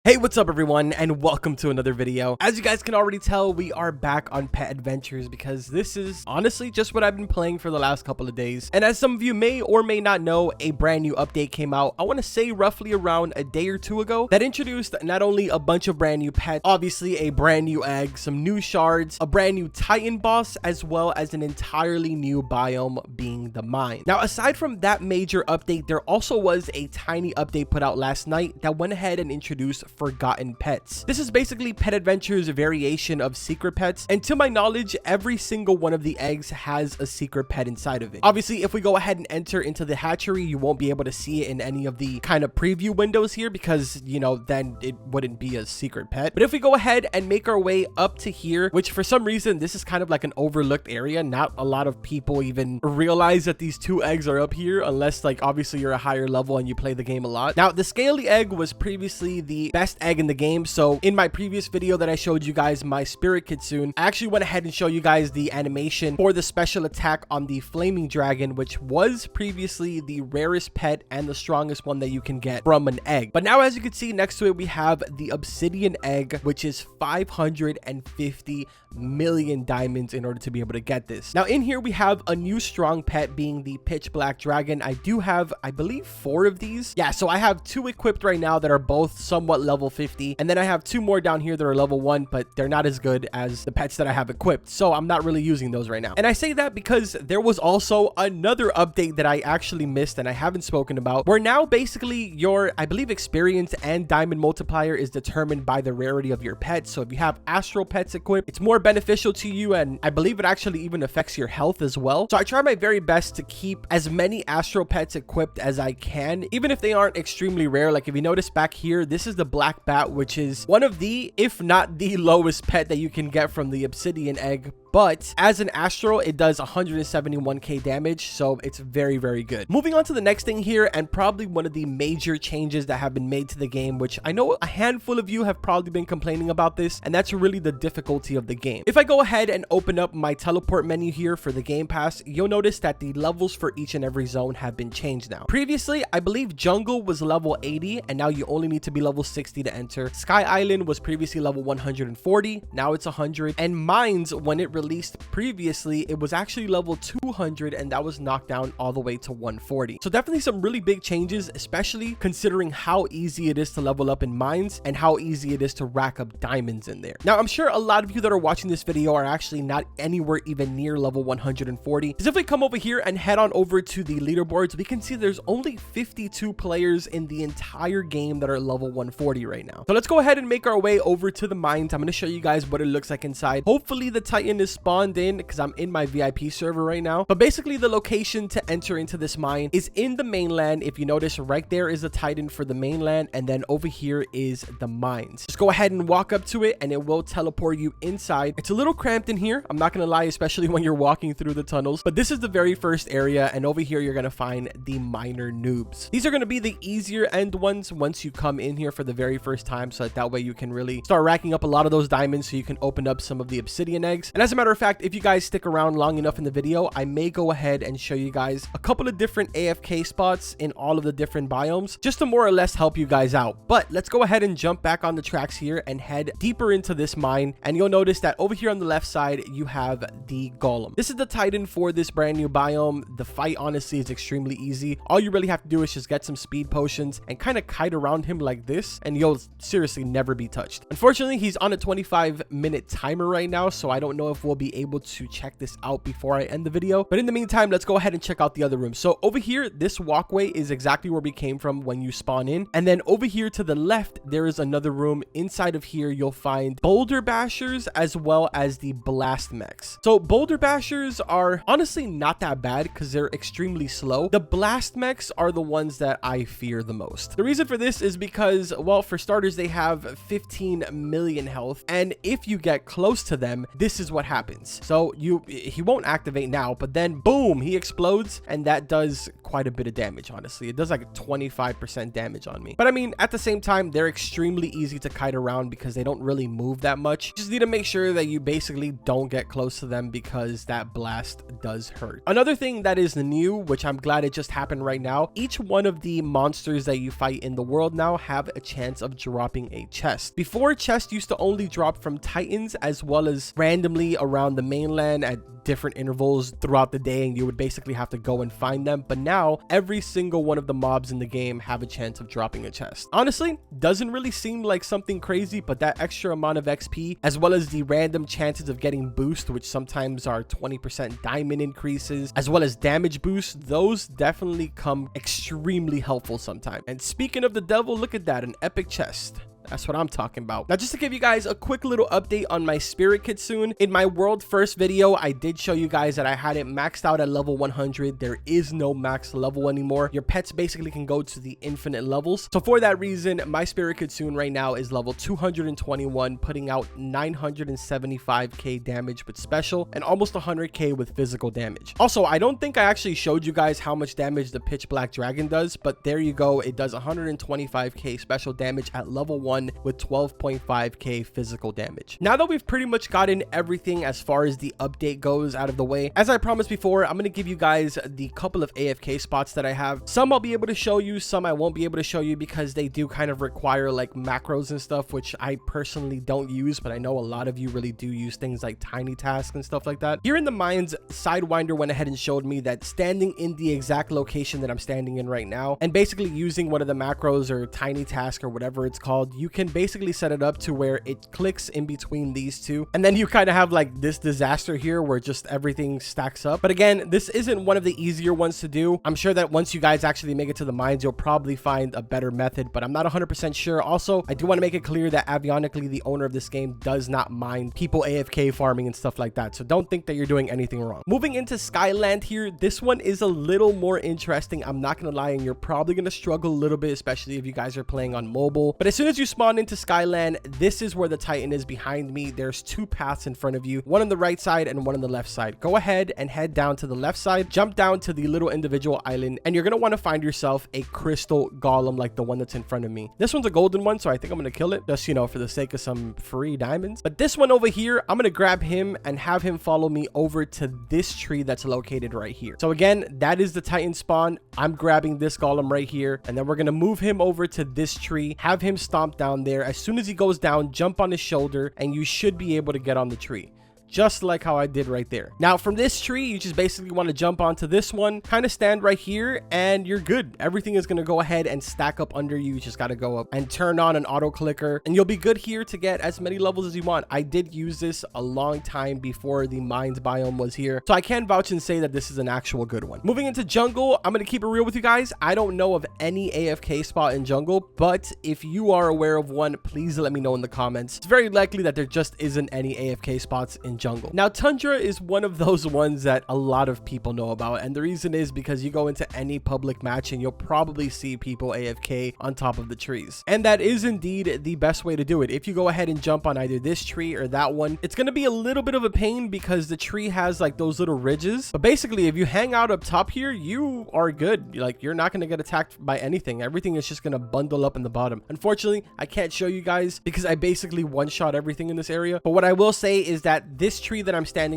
Hey, what's up everyone, and welcome to another video. As you guys can already tell, we are back on Pet Adventures because this is honestly just what I've been playing for the last couple of days. And as some of you may or may not know, a brand new update came out, I want to say roughly around a day or two ago, that introduced not only a bunch of brand new pets, obviously a brand new egg, some new shards, a brand new Titan boss, as well as an entirely new biome being the mine. Now, aside from that major update, there also was a tiny update put out last night that went ahead and introduced forgotten pets. This is basically Pet Adventures' variation of secret pets, and to my knowledge, every single one of the eggs has a secret pet inside of it. Obviously, if we go ahead and enter into the hatchery, you won't be able to see it in any of the kind of preview windows here because, you know, then it wouldn't be a secret pet. But if we go ahead and make our way up to here, which for some reason, this is kind of like an overlooked area. Not a lot of people even realize that these two eggs are up here unless, like, obviously you're a higher level and you play the game a lot. Now, the scaly egg was previously the best egg in the game. So in my previous video that I showed you guys, my spirit kitsune, I actually went ahead and showed you guys the animation for the special attack on the flaming dragon, which was previously the rarest pet and the strongest one that you can get from an egg. But now, as you can see next to it, we have the obsidian egg, which is 550 million diamonds in order to be able to get this. Now in here we have a new strong pet being the pitch black dragon. I do have, I believe, 4 of these. Yeah, so I have 2 equipped right now that are both somewhat level 50, and then I have 2 more down here that are level 1, but they're not as good as the pets that I have equipped, so I'm not really using those right now. And I say that because there was also another update that I actually missed and I haven't spoken about, where now basically your, I believe, experience and diamond multiplier is determined by the rarity of your pet. So if you have astral pets equipped, it's more beneficial to you, and I believe it actually even affects your health as well. So I try my very best to keep as many astral pets equipped as I can, even if they aren't extremely rare. Like if you notice back here, this is the black bat, which is one of the, if not the lowest pet that you can get from the obsidian egg. But as an astral, it does 171k damage, so it's very, very good. Moving on to the next thing here, and probably one of the major changes that have been made to the game, which I know a handful of you have probably been complaining about this, and that's really the difficulty of the game. If I go ahead and open up my teleport menu here for the Game Pass, you'll notice that the levels for each and every zone have been changed now. Previously, I believe jungle was level 80, and now you only need to be level 60 to enter. Sky Island was previously level 140, now it's 100, and mines, when it released previously, it was actually level 200, and that was knocked down all the way to 140. So definitely some really big changes, especially considering how easy it is to level up in mines and how easy it is to rack up diamonds in there. Now, I'm sure a lot of you that are watching this video are actually not anywhere even near level 140, because if we come over here and head on over to the leaderboards, we can see there's only 52 players in the entire game that are level 140 right now. So let's go ahead and make our way over to the mines. I'm going to show you guys what it looks like inside. Hopefully the Titan is spawned in because I'm in my VIP server right now. But basically the location to enter into this mine is in the mainland. If you notice, right there is the Titan for the mainland, and then over here is the mines. Just go ahead and walk up to it and it will teleport you inside. It's a little cramped in here, I'm not gonna lie, especially when you're walking through the tunnels, but this is the very first area, and over here you're gonna find the miner noobs. These are gonna be the easier end ones once you come in here for the very first time, so that way you can really start racking up a lot of those diamonds so you can open up some of the obsidian eggs. And as a matter of fact, if you guys stick around long enough in the video, I may go ahead and show you guys a couple of different AFK spots in all of the different biomes, just to more or less help you guys out. But let's go ahead and jump back on the tracks here and head deeper into this mine, and you'll notice that over here on the left side you have the golem. This is the Titan for this brand new biome. The fight honestly is extremely easy. All you really have to do is just get some speed potions and kind of kite around him like this, and you'll seriously never be touched. Unfortunately, he's on a 25-minute timer right now, so I don't know if we'll be able to check this out before I end the video. But in the meantime, let's go ahead and check out the other room. So over here, this walkway is exactly where we came from when you spawn in, and then over here to the left there is another room. Inside of here you'll find boulder bashers as well as the blast mechs. So boulder bashers are honestly not that bad because they're extremely slow. The blast mechs are the ones that I fear the most. The reason for this is because, well, for starters, they have 15 million health, and if you get close to them, this is what happens. happens. So he won't activate now, but then boom, he explodes, and that does quite a bit of damage. Honestly, it does like 25% damage on me. But I mean, at the same time, they're extremely easy to kite around because they don't really move that much. You just need to make sure that you basically don't get close to them because that blast does hurt. Another thing that is new, which I'm glad it just happened right now, each one of the monsters that you fight in the world now have a chance of dropping a chest. Before, chests used to only drop from titans as well as randomly around the mainland at different intervals throughout the day, and you would basically have to go and find them. But now every single one of the mobs in the game have a chance of dropping a chest. Honestly, doesn't really seem like something crazy, but that extra amount of XP as well as the random chances of getting boost, which sometimes are 20% diamond increases, as well as damage boosts, those definitely come extremely helpful sometimes. And speaking of the devil, look at that, an epic chest. That's what I'm talking about. Now, just to give you guys a quick little update on my spirit kitsune, in my world first video, I did show you guys that I had it maxed out at level 100. There is no max level anymore. Your pets basically can go to the infinite levels. So for that reason, my spirit kitsune right now is level 221, putting out 975k damage with special and almost 100k with physical damage. Also, I don't think I actually showed you guys how much damage the pitch black dragon does, but there you go. It does 125k special damage at level 1 with 12.5k physical damage. Now that we've pretty much gotten everything as far as the update goes out of the way, as I promised before, I'm going to give you guys the couple of AFK spots that I have. Some I'll be able to show you, some I won't be able to show you because they do kind of require like macros and stuff, which I personally don't use, but I know a lot of you really do use things like tiny tasks and stuff like that. Here in the mines, Sidewinder went ahead and showed me that standing in the exact location that I'm standing in right now and basically using one of the macros or tiny task or whatever it's called, you can basically set it up to where it clicks in between these two, and then you kind of have like this disaster here where just everything stacks up. But again, this isn't one of the easier ones to do. I'm sure that once you guys actually make it to the mines, you'll probably find a better method, but I'm not 100% sure. Also, I do want to make it clear that avionically, the owner of this game, does not mind people AFK farming and stuff like that, so don't think that you're doing anything wrong. Moving into Skyland here, this one is a little more interesting, I'm not gonna lie, and you're probably gonna struggle a little bit, especially if you guys are playing on mobile. But as soon as you spawn into Skyland, this is where the Titan is behind me. There's two paths in front of you, one on the right side and one on the left side. Go ahead and head down to the left side, jump down to the little individual island, and you're going to want to find yourself a crystal golem like the one that's in front of me. This one's a golden one, so I think I'm going to kill it just, you know, for the sake of some free diamonds. But this one over here, I'm going to grab him and have him follow me over to this tree that's located right here. So again, that is the Titan spawn. I'm grabbing this golem right here, and then we're going to move him over to this tree, have him stomp down there. As soon as he goes down, jump on his shoulder, and you should be able to get on the tree. Just like how I did right there. Now from this tree, you just basically want to jump onto this one, kind of stand right here, and you're good. Everything is going to go ahead and stack up under you. You just got to go up and turn on an auto clicker, and you'll be good here to get as many levels as you want. I did use this a long time before the mines biome was here, so I can vouch and say that this is an actual good one. Moving into jungle, I'm going to keep it real with you guys. I don't know of any AFK spot in jungle, but if you are aware of one, please let me know in the comments. It's very likely that there just isn't any AFK spots in jungle. Now, Tundra is one of those ones that a lot of people know about, and the reason is because you go into any public match and you'll probably see people AFK on top of the trees, and that is indeed the best way to do it. If you go ahead and jump on either this tree or that one, it's going to be a little bit of a pain because the tree has like those little ridges, but basically if you hang out up top here, you are good. Like, you're not going to get attacked by anything. Everything is just going to bundle up in the bottom. Unfortunately, I can't show you guys because I basically one-shot everything in this area, but what I will say is that this tree that I'm standing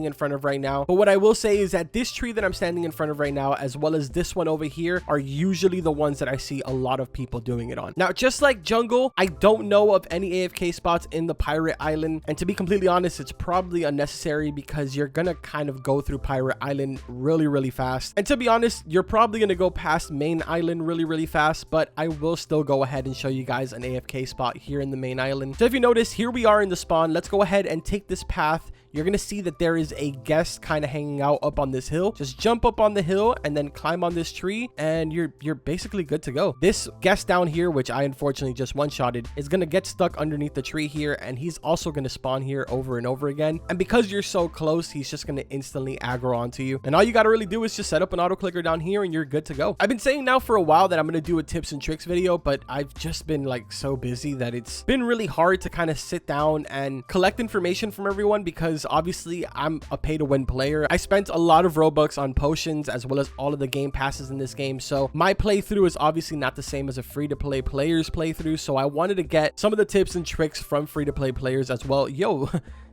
in front of right now, as well as this one over here, are usually the ones that I see a lot of people doing it on. Now, just like jungle, I don't know of any AFK spots in the pirate island, and to be completely honest, it's probably unnecessary because you're gonna kind of go through pirate island really fast, and to be honest, you're probably gonna go past main island really fast, but I will still go ahead and show you guys an AFK spot here in the main island. So if you notice, here we are in the spawn. Let's go ahead and take this path. You're going to see that there is a guest kind of hanging out up on this hill. Just jump up on the hill and then climb on this tree, and you're basically good to go. This guest down here, which I unfortunately just one-shotted, is going to get stuck underneath the tree here, and he's also going to spawn here over and over again. And because you're so close, he's just going to instantly aggro onto you. And all you got to really do is just set up an auto clicker down here and you're good to go. I've been saying now for a while that I'm going to do a tips and tricks video, but I've just been like so busy that it's been really hard to kind of sit down and collect information from everyone because because obviously I'm a pay-to-win player. I spent a lot of Robux on potions as well as all of the game passes in this game, so my playthrough is obviously not the same as a free-to-play player's playthrough, so I wanted to get some of the tips and tricks from free-to-play players as well. Yo,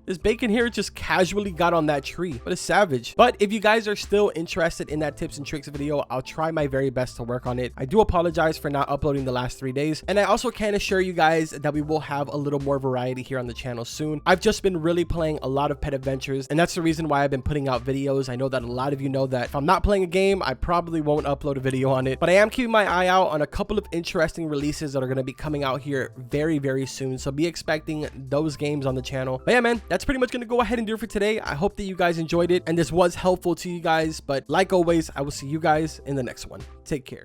this bacon here just casually got on that tree. What a savage. But if you guys are still interested in that tips and tricks video, I'll try my very best to work on it. I do apologize for not uploading the last 3 days. And I also can assure you guys that we will have a little more variety here on the channel soon. I've just been really playing a lot of Pet Adventures, and that's the reason why I've been putting out videos. I know that a lot of you know that if I'm not playing a game, I probably won't upload a video on it. But I am keeping my eye out on a couple of interesting releases that are going to be coming out here very, very soon. So be expecting those games on the channel. But yeah, man, that's pretty much going to go ahead and do it for today. I hope that you guys enjoyed it and this was helpful to you guys. But like always, I will see you guys in the next one. Take care.